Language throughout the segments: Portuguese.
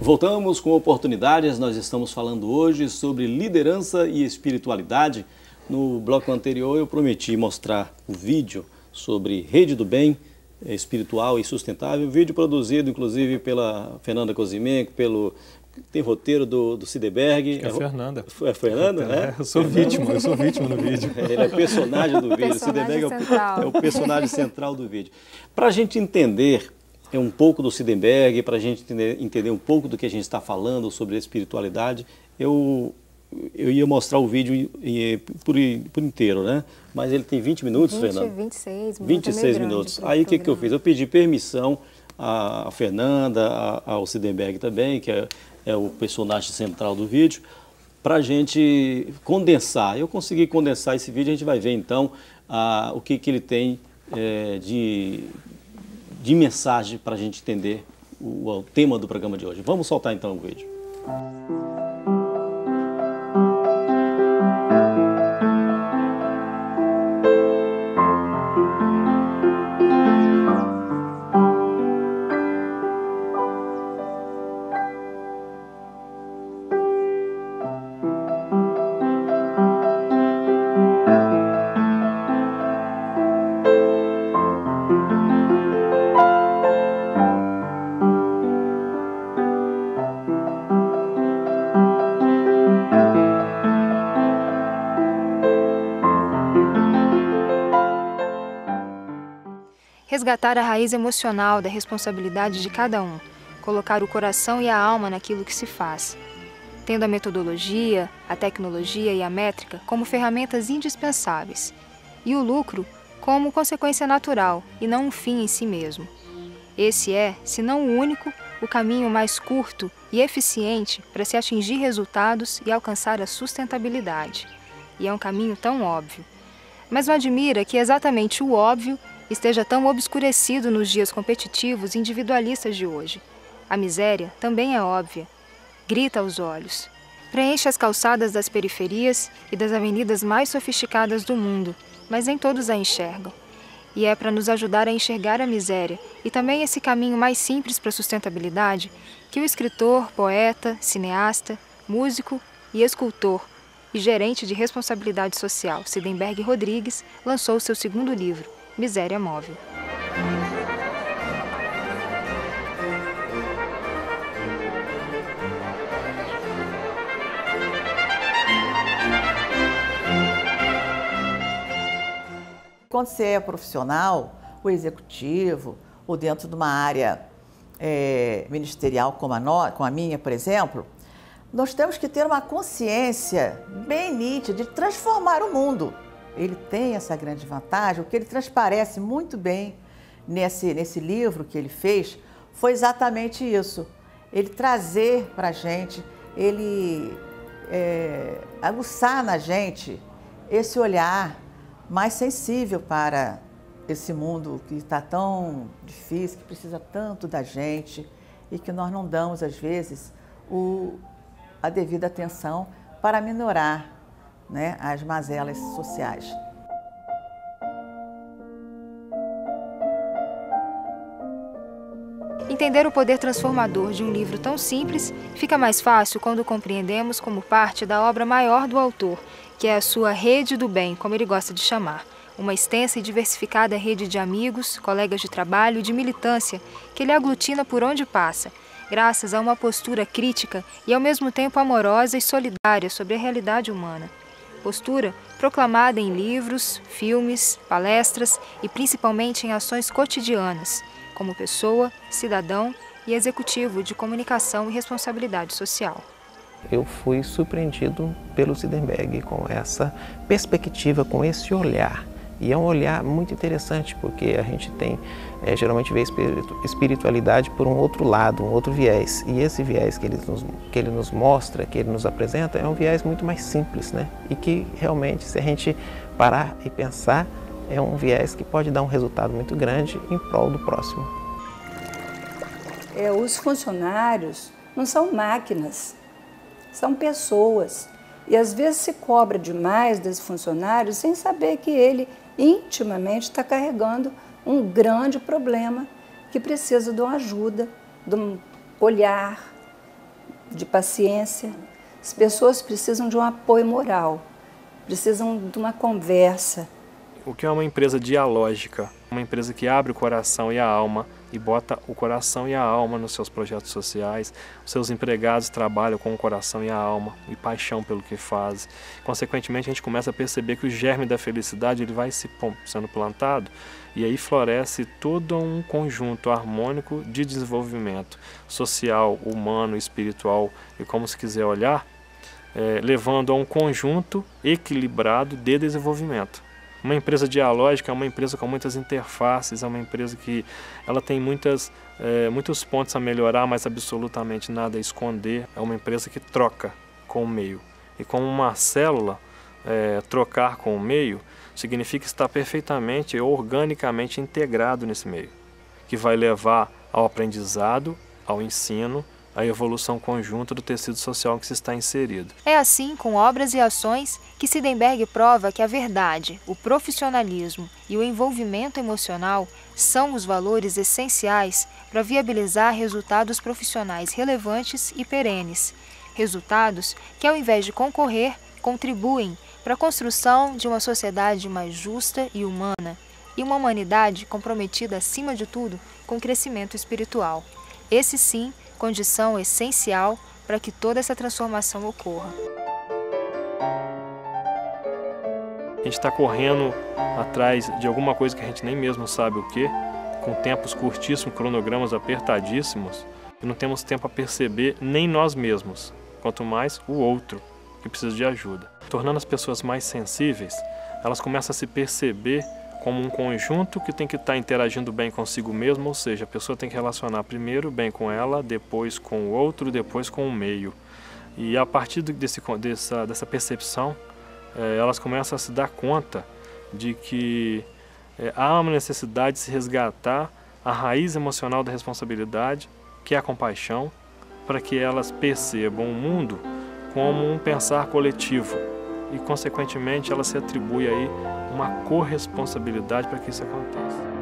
Voltamos com oportunidades. Nós estamos falando hoje sobre liderança e espiritualidade. No bloco anterior eu prometi mostrar o vídeo sobre Rede do Bem Espiritual e Sustentável, vídeo produzido inclusive pela Fernanda Cosimenco, tem roteiro do Cideberg. É a Fernanda. É a Fernanda, né? Eu sou vítima no vídeo. Ele é personagem do vídeo. O Cideberg é o personagem central do vídeo. Para a gente entender um pouco do Cideberg, para a gente entender um pouco do que a gente está falando sobre a espiritualidade, eu ia mostrar o vídeo por inteiro, né? Mas ele tem 20 minutos, Fernanda? 26 minutos. Aí o que eu fiz? Eu pedi permissão à Fernanda, ao Cideberg também, que é o personagem central do vídeo, para a gente condensar. Eu consegui condensar esse vídeo, a gente vai ver então o que ele tem de mensagem para a gente entender o tema do programa de hoje. Vamos soltar então o vídeo. Resgatar a raiz emocional da responsabilidade de cada um, colocar o coração e a alma naquilo que se faz, tendo a metodologia, a tecnologia e a métrica como ferramentas indispensáveis, e o lucro como consequência natural e não um fim em si mesmo. Esse é, se não o único, o caminho mais curto e eficiente para se atingir resultados e alcançar a sustentabilidade. E é um caminho tão óbvio. Mas não admira que exatamente o óbvio esteja tão obscurecido nos dias competitivos e individualistas de hoje. A miséria também é óbvia, grita aos olhos. Preenche as calçadas das periferias e das avenidas mais sofisticadas do mundo, mas nem todos a enxergam. E é para nos ajudar a enxergar a miséria e também esse caminho mais simples para a sustentabilidade que o escritor, poeta, cineasta, músico e escultor e gerente de responsabilidade social, Cideberg Rodrigues, lançou seu segundo livro, Miséria Móvel. Quando você é profissional, ou executivo, ou dentro de uma área ministerial como a minha, por exemplo, nós temos que ter uma consciência bem nítida de transformar o mundo. Ele tem essa grande vantagem, o que ele transparece muito bem nesse livro que ele fez foi exatamente isso. Ele trazer para a gente, ele aguçar na gente esse olhar mais sensível para esse mundo que está tão difícil, que precisa tanto da gente e que nós não damos, às vezes, a devida atenção para minorar, né, as mazelas sociais. Entender o poder transformador de um livro tão simples fica mais fácil quando o compreendemos como parte da obra maior do autor, que é a sua Rede do Bem, como ele gosta de chamar, uma extensa e diversificada rede de amigos, colegas de trabalho e de militância que ele aglutina por onde passa, graças a uma postura crítica e ao mesmo tempo amorosa e solidária sobre a realidade humana. Postura proclamada em livros, filmes, palestras e principalmente em ações cotidianas, como pessoa, cidadão e executivo de comunicação e responsabilidade social. Eu fui surpreendido pelo Cideberg com essa perspectiva, com esse olhar. E é um olhar muito interessante, porque a gente tem, geralmente vê espiritualidade por um outro lado, um outro viés. E esse viés que ele nos mostra, que ele nos apresenta, é um viés muito mais simples, né? E que realmente, se a gente parar e pensar, é um viés que pode dar um resultado muito grande em prol do próximo. Os funcionários não são máquinas, são pessoas. E às vezes se cobra demais desse funcionário sem saber que ele intimamente está carregando um grande problema que precisa de uma ajuda, de um olhar, de paciência. As pessoas precisam de um apoio moral, precisam de uma conversa. O que é uma empresa dialógica? Uma empresa que abre o coração e a alma e bota o coração e a alma nos seus projetos sociais. Os seus empregados trabalham com o coração e a alma e paixão pelo que fazem. Consequentemente, a gente começa a perceber que o germe da felicidade ele vai sendo plantado e aí floresce todo um conjunto harmônico de desenvolvimento social, humano, espiritual e como se quiser olhar, levando a um conjunto equilibrado de desenvolvimento. Uma empresa dialógica é uma empresa com muitas interfaces, é uma empresa que ela tem muitos pontos a melhorar, mas absolutamente nada a esconder. É uma empresa que troca com o meio. E como uma célula, trocar com o meio significa estar perfeitamente, organicamente integrado nesse meio, que vai levar ao aprendizado, ao ensino, a evolução conjunta do tecido social que se está inserido. É assim, com obras e ações, que Swedenborg prova que a verdade, o profissionalismo e o envolvimento emocional são os valores essenciais para viabilizar resultados profissionais relevantes e perenes. Resultados que, ao invés de concorrer, contribuem para a construção de uma sociedade mais justa e humana, e uma humanidade comprometida, acima de tudo, com o crescimento espiritual. Esse sim, condição essencial para que toda essa transformação ocorra. A gente está correndo atrás de alguma coisa que a gente nem mesmo sabe o que, com tempos curtíssimos, cronogramas apertadíssimos, e não temos tempo a perceber nem nós mesmos, quanto mais o outro, que precisa de ajuda. Tornando as pessoas mais sensíveis, elas começam a se perceber como um conjunto que tem que estar interagindo bem consigo mesmo, ou seja, a pessoa tem que relacionar primeiro bem com ela, depois com o outro, depois com o meio. E a partir dessa percepção, elas começam a se dar conta de que há uma necessidade de se resgatar a raiz emocional da responsabilidade, que é a compaixão, para que elas percebam o mundo como um pensar coletivo. E, consequentemente, ela se atribui aí uma corresponsabilidade para que isso aconteça.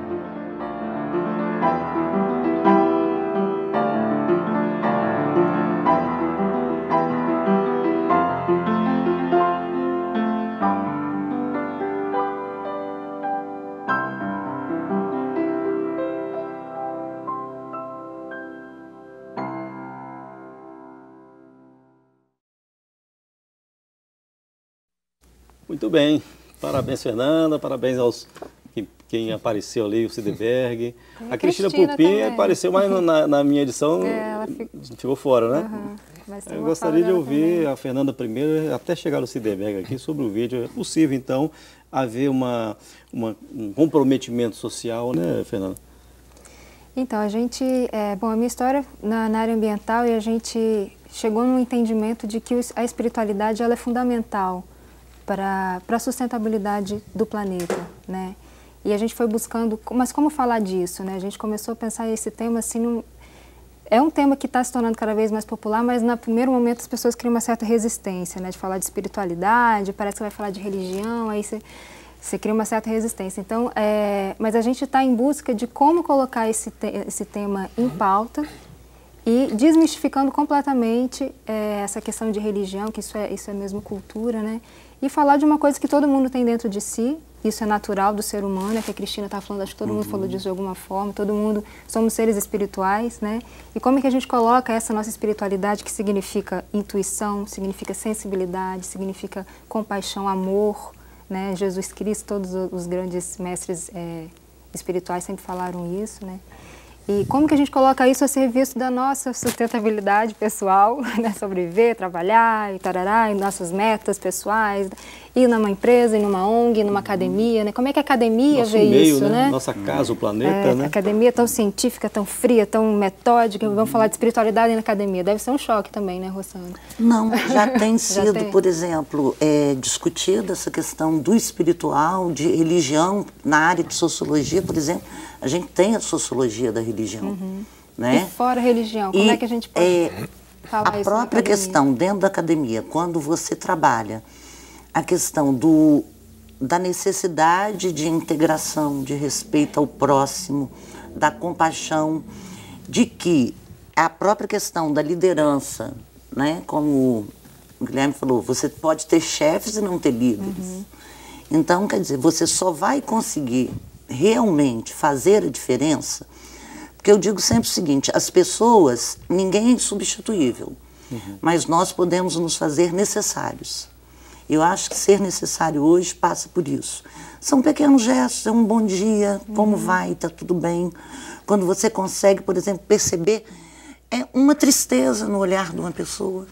Muito bem. Parabéns, Fernanda. Parabéns aos quem apareceu ali, o Swedenborg. A Cristina Pupim apareceu, mas na minha edição ela ficou fora, né? Uhum. Eu gostaria de ouvir a Fernanda primeiro, até chegar no Swedenborg aqui, sobre o vídeo. É possível, então, haver um comprometimento social, né, Fernanda? Então, a minha história na área ambiental, e a gente chegou num entendimento de que a espiritualidade ela é fundamental para a sustentabilidade do planeta, né? E a gente foi buscando, mas como falar disso, né? A gente começou a pensar esse tema assim, é um tema que está se tornando cada vez mais popular, mas no primeiro momento as pessoas criam uma certa resistência, né? De falar de espiritualidade, parece que vai falar de religião, aí você cria uma certa resistência. Então, mas a gente está em busca de como colocar esse tema em pauta e desmistificando completamente essa questão de religião, que isso é mesmo cultura, né? E falar de uma coisa que todo mundo tem dentro de si, isso é natural do ser humano, que a Cristina está falando, acho que todo mundo falou disso de alguma forma, todo mundo, somos seres espirituais, né? E como é que a gente coloca essa nossa espiritualidade, que significa intuição, significa sensibilidade, significa compaixão, amor, né? Jesus Cristo, todos os grandes mestres espirituais sempre falaram isso, né? E como que a gente coloca isso a serviço da nossa sustentabilidade pessoal, né? Sobreviver, trabalhar, e tarará, e nossas metas pessoais, ir numa empresa, ir numa ONG, numa academia, né? Como é que a academia Nosso vê meio, isso, né? Nossa casa, o planeta, né? A academia tão científica, tão fria, tão metódica, vamos falar de espiritualidade na academia. Deve ser um choque também, né, Rossana? Não, já tem sido, por exemplo, discutida essa questão do espiritual, de religião, na área de sociologia, por exemplo. A gente tem a sociologia da religião, né? E fora a religião, como é que a gente pode falar isso? A própria questão dentro da academia, quando você trabalha a questão da necessidade de integração, de respeito ao próximo, da compaixão, de que a própria questão da liderança né? Como o Guilherme falou, você pode ter chefes e não ter líderes. Então, quer dizer, você só vai conseguir realmente fazer a diferença, porque eu digo sempre o seguinte, as pessoas, ninguém é insubstituível, mas nós podemos nos fazer necessários. Eu acho que ser necessário hoje passa por isso. São pequenos gestos, é um bom dia, como vai, está tudo bem. Quando você consegue, por exemplo, perceber uma tristeza no olhar de uma pessoa.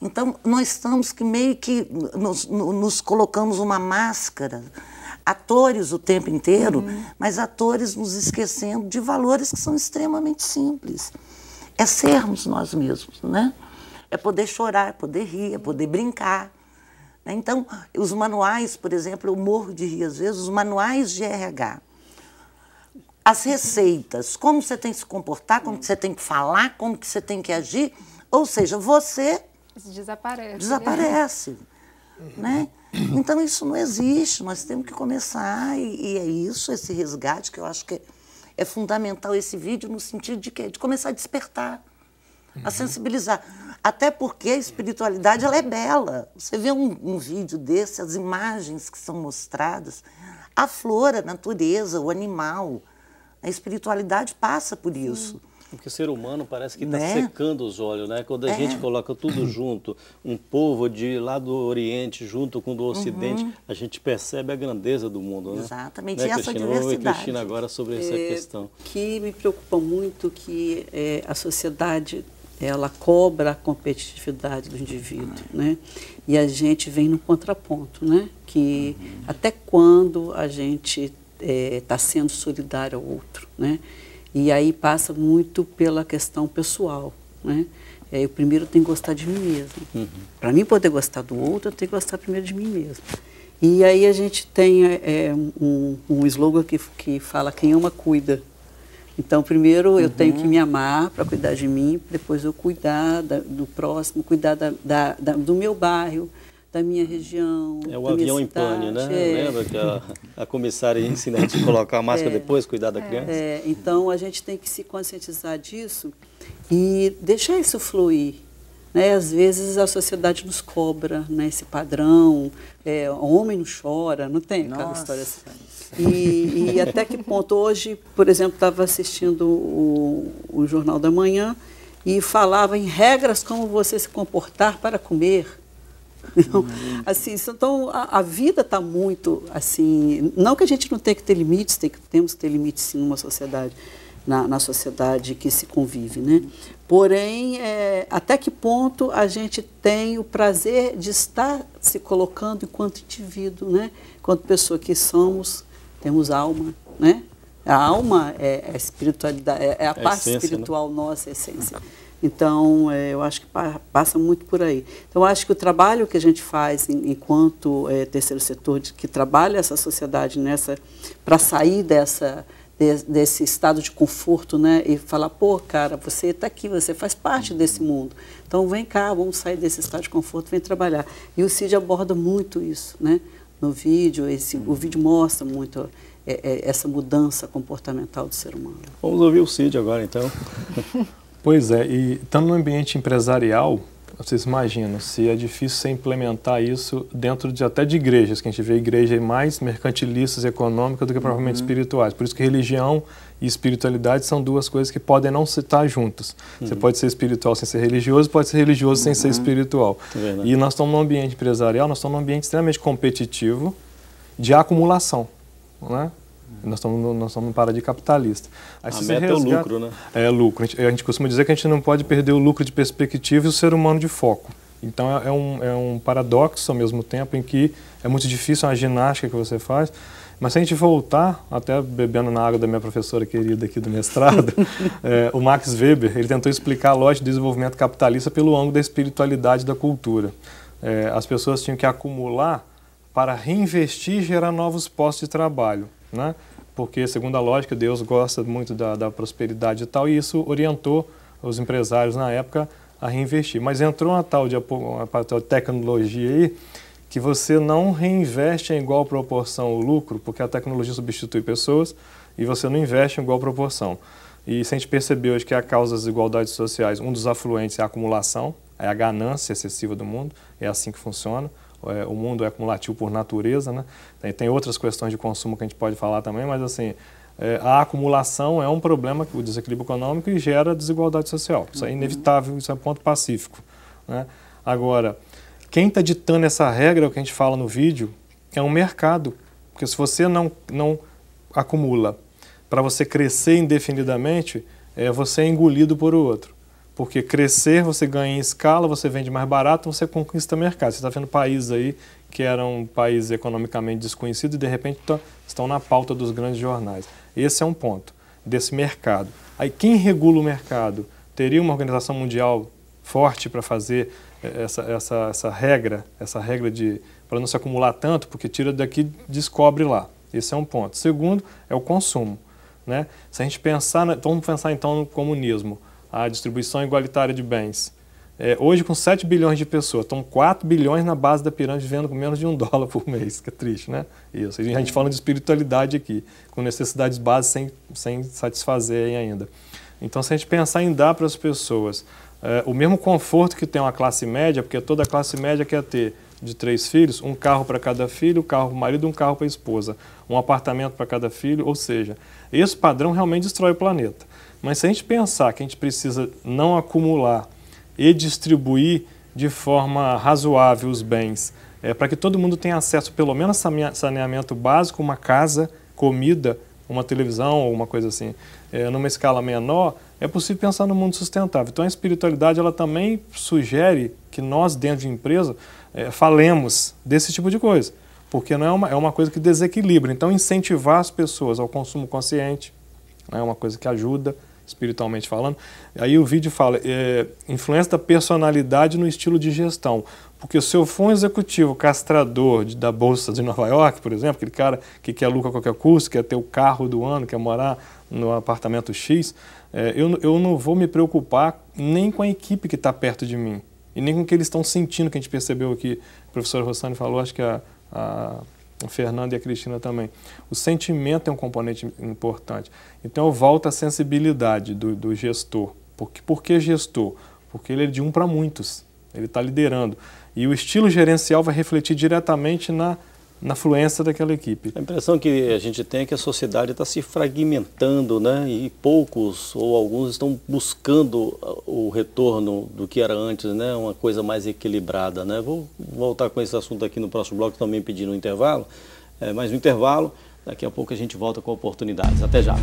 Então, nós estamos que meio que nos colocamos uma máscara, atores o tempo inteiro, mas atores nos esquecendo de valores que são extremamente simples. É sermos nós mesmos, né? É poder chorar, é poder rir, é poder brincar. Então, os manuais, por exemplo, eu morro de rir às vezes, os manuais de RH, as receitas, como você tem que se comportar, como que você tem que falar, como que você tem que agir, ou seja, você desaparece, né? Então, isso não existe, nós temos que começar, e é isso, esse resgate, que eu acho que é fundamental esse vídeo, no sentido de quê? De começar a despertar, a sensibilizar. Até porque a espiritualidade, ela é bela. Você vê um vídeo desse, as imagens que são mostradas, a flor, a natureza, o animal, a espiritualidade passa por isso. Porque o ser humano parece que está secando os olhos, né? Quando a gente coloca tudo junto, um povo de lá do Oriente junto com o do Ocidente, a gente percebe a grandeza do mundo, né? Exatamente, né, e essa Cristina? diversidade. Vamos ver, Cristina, agora sobre essa questão. Que me preocupa muito que a sociedade, ela cobra a competitividade do indivíduo, né? E a gente vem no contraponto, né? Que até quando a gente está sendo solidário ao outro, né? E aí passa muito pela questão pessoal, né? Eu primeiro tenho que gostar de mim mesmo. Para mim poder gostar do outro, eu tenho que gostar primeiro de mim mesmo. E aí a gente tem um slogan que fala, quem ama, cuida. Então, primeiro eu tenho que me amar para cuidar de mim, depois eu cuidar do próximo, cuidar do meu bairro, da minha região. É o avião em pane, né? Lembra que a comissária ensina a gente a colocar a máscara depois, cuidar da criança? Então, a gente tem que se conscientizar disso e deixar isso fluir. Né? Às vezes a sociedade nos cobra, né? Esse padrão, homem não chora, não tem aquela história assim. E até que ponto hoje, por exemplo, estava assistindo o Jornal da Manhã e falava em regras como você se comportar para comer. Assim, então a vida está muito assim, não que a gente não tenha que ter limites, temos que ter limites sim numa sociedade, na sociedade que se convive, né? Porém, até que ponto a gente tem o prazer de estar se colocando enquanto indivíduo, né? Enquanto pessoa que somos, temos alma, né? A alma é a espiritualidade, é a parte essência, espiritual, né? Nossa, a essência. Então, eu acho que passa muito por aí. Então, eu acho que o trabalho que a gente faz enquanto terceiro setor, que trabalha essa sociedade para sair desse estado de conforto, né? E falar, pô, cara, você está aqui, você faz parte desse mundo. Então, vem cá, vamos sair desse estado de conforto, vem trabalhar. E o Cid aborda muito isso, né? No vídeo, o vídeo mostra muito essa mudança comportamental do ser humano. Vamos ouvir o Cid agora, então. Pois é, e estando no ambiente empresarial, vocês imaginam se é difícil você implementar isso dentro até de igrejas, que a gente vê igrejas mais mercantilistas e econômicas do que propriamente espirituais. Por isso que religião e espiritualidade são duas coisas que podem não estar juntas. Você pode ser espiritual sem ser religioso, pode ser religioso sem ser espiritual. E nós estamos num ambiente empresarial, nós estamos num ambiente extremamente competitivo de acumulação, né? Nós estamos num paradigma capitalista. Aí, a meta é o lucro, né? É lucro. A gente costuma dizer que a gente não pode perder o lucro de perspectiva e o ser humano de foco. Então é um paradoxo ao mesmo tempo em que é muito difícil uma ginástica que você faz. Mas se a gente voltar, até bebendo na água da minha professora querida aqui do mestrado, o Max Weber, ele tentou explicar a lógica do desenvolvimento capitalista pelo ângulo da espiritualidade e da cultura. As pessoas tinham que acumular para reinvestir e gerar novos postos de trabalho, né? Porque, segundo a lógica, Deus gosta muito da prosperidade e tal, e isso orientou os empresários na época a reinvestir. Mas entrou uma tal de tecnologia aí, que você não reinveste em igual proporção o lucro, porque a tecnologia substitui pessoas, e você não investe em igual proporção. E se a gente perceber hoje que a causa das desigualdades sociais, um dos afluentes é a acumulação a ganância excessiva do mundo, é assim que funciona. O mundo é acumulativo por natureza, né? Tem outras questões de consumo que a gente pode falar também, mas assim, a acumulação é um problema, o desequilíbrio econômico, e gera desigualdade social. Isso é inevitável, isso é ponto pacífico, né? Agora, quem está ditando essa regra, é o que a gente fala no vídeo, é um mercado. Porque se você não acumula para você crescer indefinidamente, você é engolido por outro. Porque crescer, você ganha em escala, você vende mais barato, você conquista mercado. Você está vendo países aí que eram países economicamente desconhecidos e de repente estão na pauta dos grandes jornais. Esse é um ponto desse mercado. Aí quem regula o mercado? Teria uma organização mundial forte para fazer essa regra para não se acumular tanto, porque tira daqui e descobre lá. Esse é um ponto. Segundo, é o consumo, né? Se a gente pensar, vamos pensar então no comunismo, a distribuição igualitária de bens. Hoje, com 7 bilhões de pessoas, estão 4 bilhões na base da pirâmide vivendo com menos de $1 por mês, que é triste, né? Isso. A gente fala de espiritualidade aqui, com necessidades básicas sem satisfazer ainda. Então, se a gente pensar em dar para as pessoas o mesmo conforto que tem uma classe média, porque toda classe média quer ter de 3 filhos, um carro para cada filho, um carro para o marido, um carro para a esposa, um apartamento para cada filho, ou seja, esse padrão realmente destrói o planeta. Mas se a gente pensar que a gente precisa não acumular e distribuir de forma razoável os bens, para que todo mundo tenha acesso pelo menos a saneamento básico, uma casa, comida, uma televisão ou uma coisa assim, numa escala menor, é possível pensar no mundo sustentável. Então a espiritualidade ela também sugere que nós dentro de empresa falemos desse tipo de coisa, porque não é uma coisa que desequilibra. Então incentivar as pessoas ao consumo consciente é uma coisa que ajuda, espiritualmente falando. Aí o vídeo fala, influência da personalidade no estilo de gestão. Porque se eu for um executivo castrador da Bolsa de Nova York, por exemplo, aquele cara que quer lucro a qualquer custo, quer ter o carro do ano, quer morar no apartamento X, eu não vou me preocupar nem com a equipe que está perto de mim, e nem com o que eles estão sentindo, que a gente percebeu aqui, a professora Rossane falou, acho que a Fernanda e a Cristina também. O sentimento é um componente importante. Então eu volto à sensibilidade do gestor. Por que gestor? Porque ele é de um para muitos, ele está liderando. E o estilo gerencial vai refletir diretamente na fluência daquela equipe. A impressão que a gente tem é que a sociedade está se fragmentando, né? E poucos ou alguns estão buscando o retorno do que era antes, né? Uma coisa mais equilibrada, né? Vou voltar com esse assunto aqui no próximo bloco, também pedindo um intervalo, mas no intervalo, daqui a pouco a gente volta com oportunidades. Até já!